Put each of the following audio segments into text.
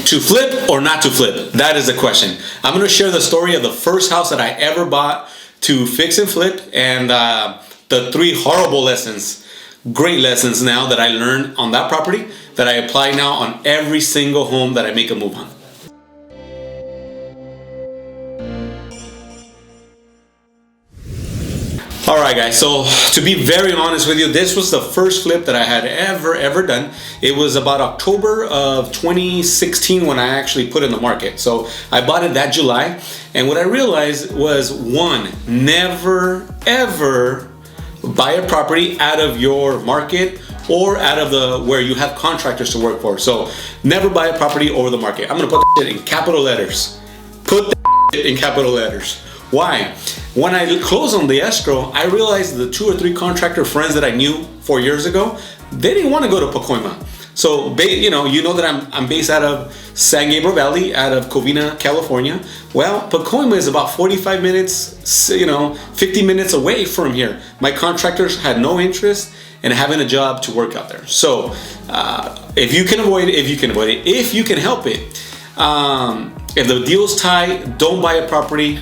To flip or not to flip? That is the question. I'm going to share the story of the first house that I ever bought to fix and flip, and the 3 horrible lessons, great lessons now that I learned on that property that I apply now on every single home that I make a move on. Alright guys, so to be very honest with you, this was the first flip that I had ever done. It was about October of 2016 when I actually put it in the market. So I bought it that July, and what I realized was, one, never ever buy a property out of your market or out of the where you have contractors to work for. So never buy a property over the market. I'm gonna put that shit in capital letters. Put that shit in capital letters. Why? When I closed on the escrow, I realized the 2 or 3 contractor friends that I knew 4 years ago, they didn't want to go to Pacoima. So, you know that I'm based out of San Gabriel Valley, out of Covina, California. Well, Pacoima is about 45 minutes, 50 minutes away from here. My contractors had no interest in having a job to work out there. So, if you can avoid it, if you can help it, if the deal's tight, don't buy a property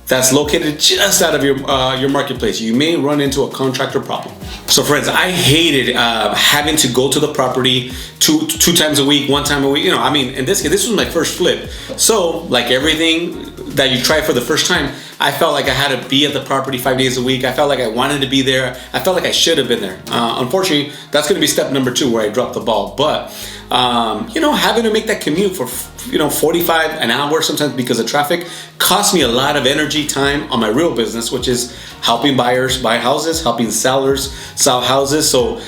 that's located just out of your marketplace. You may run into a contractor problem. So friends, I hated having to go to the property two times a week, 1 time a week. In this case, this was my first flip. So like everything that you try for the first time, I felt like I had to be at the property 5 days a week. I felt like I wanted to be there. I felt like I should have been there. Unfortunately, that's going to be step number 2 where I dropped the ball. But having to make that commute for 45 an hour sometimes because of traffic cost me a lot of energy, time on my real business, which is helping buyers buy houses, helping sellers sell houses. So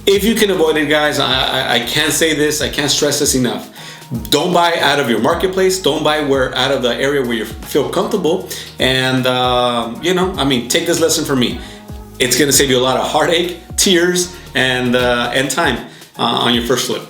if you can avoid it, guys, I can't say this, I can't stress this enough. Don't buy out of your marketplace. Don't buy out of the area where you feel comfortable. And take this lesson from me. It's gonna save you a lot of heartache, tears, and time on your first flip.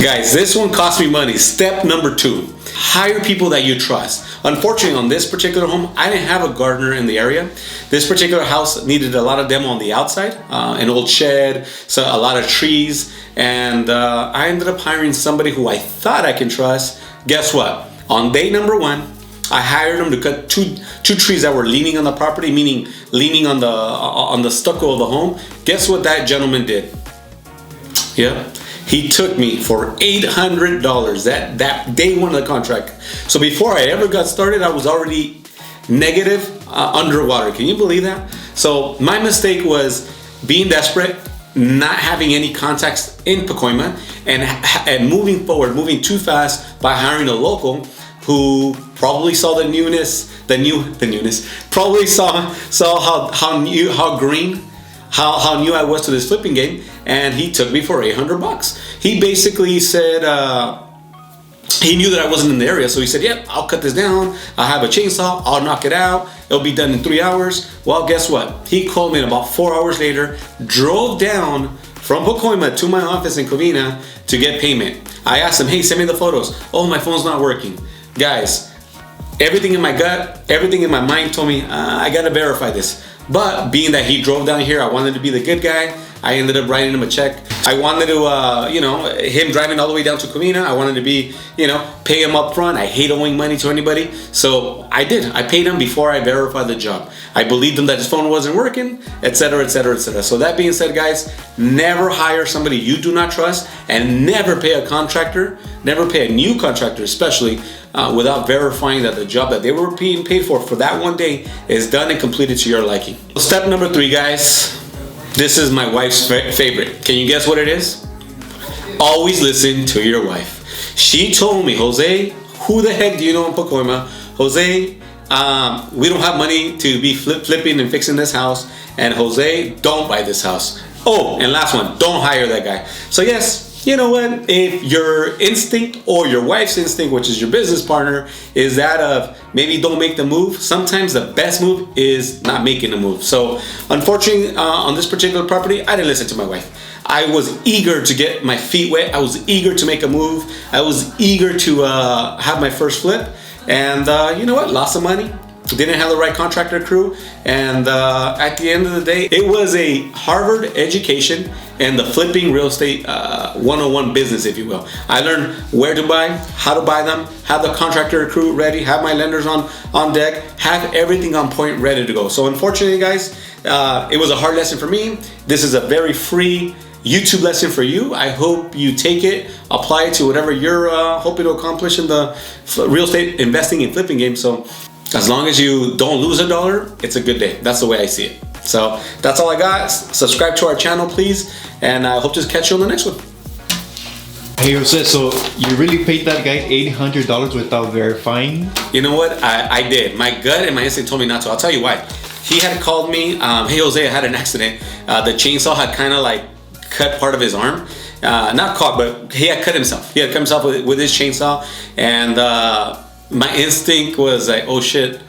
Guys, this one cost me money. Step number 2, hire people that you trust. Unfortunately, on this particular home, I didn't have a gardener in the area. This particular house needed a lot of demo on the outside, an old shed, so a lot of trees, and I ended up hiring somebody who I thought I can trust. Guess what? On day number 1, I hired him to cut two trees that were leaning on the property, meaning leaning on the stucco of the home. Guess what that gentleman did? Yeah. He took me for $800 that day 1 of the contract. So before I ever got started, I was already negative, underwater. Can you believe that? So my mistake was being desperate, not having any contacts in Pacoima, and moving forward, moving too fast by hiring a local who probably saw the newness, probably saw how green, how new I was to this flipping game, and he took me for $800. He basically said he knew that I wasn't in the area, so he said, "Yep, I'll cut this down. I'll have a chainsaw. I'll knock it out. It'll be done in 3 hours." Well, guess what? He called me, and about 4 hours later, drove down from Pacoima to my office in Covina to get payment. I asked him, "Hey, send me the photos." "Oh, my phone's not working." Guys, everything in my gut, everything in my mind told me I gotta verify this. But being that he drove down here, I wanted to be the good guy. I ended up writing him a check. I wanted to, him driving all the way down to Covina, I wanted to be, pay him up front. I hate owing money to anybody. So I did. I paid him before I verified the job. I believed him that his phone wasn't working, etc., etc., etc. So that being said, guys, never hire somebody you do not trust, and never pay a contractor, never pay a new contractor, especially without verifying that the job that they were being paid for that one day is done and completed to your liking. Step number 3, guys. This is my wife's favorite. Can you guess what it is? Always listen to your wife. She told me, "Jose, who the heck do you know in Pacoima? Jose, we don't have money to be flipping and fixing this house. And Jose, don't buy this house. Oh, and last one, don't hire that guy." So yes, you know what? If your instinct or your wife's instinct, which is your business partner, is that of maybe don't make the move, sometimes the best move is not making the move. So unfortunately, on this particular property, I didn't listen to my wife. I was eager to get my feet wet. I was eager to make a move. I was eager to have my first flip. And you know what? Lost some money. didn't have the right contractor crew, and at the end of the day, it was a Harvard education and the flipping real estate 101 business, if you will. I learned where to buy, how to buy them, have the contractor crew ready, have my lenders on deck, have everything on point, ready to go. So unfortunately, guys, it was a hard lesson for me. This is a very free YouTube lesson for you. I hope you take it, apply it to whatever you're hoping to accomplish in the real estate investing and flipping game. So as long as you don't lose $1, it's a good day. That's the way I see it. So that's all I got. Subscribe to our channel, please, and I hope to catch you on the next one. Hey Jose, so you really paid that guy $800 without verifying? You know what? I did. My gut and my instinct told me not to. I'll tell you why. He had called me, hey Jose, I had an accident. The chainsaw had kind of like cut part of his arm. Not caught, but he had cut himself. He had cut himself with his chainsaw, and my instinct was like, oh shit,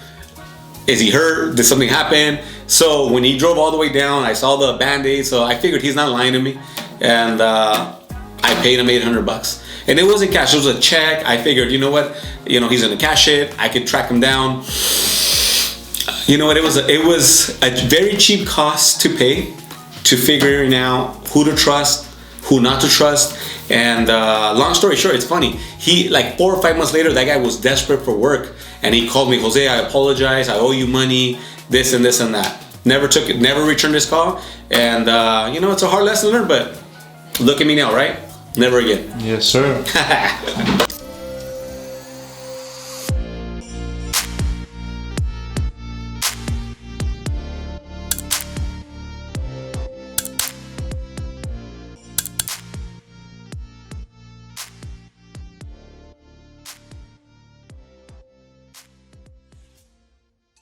is he hurt? Did something happen? So when he drove all the way down, I saw the Band-Aid, so I figured he's not lying to me, and I paid him $800. And it wasn't cash, it was a check. I figured, you know what, he's gonna cash it, I could track him down. You know what, it was a very cheap cost to pay to figuring out who to trust, who not to trust. And long story short, it's funny. He, like 4 or 5 months later, that guy was desperate for work, and he called me, Jose, I apologize, I owe you money, this and this and that. Never returned his call, and it's a hard lesson to learn, but look at me now, right? Never again. Yes, sir.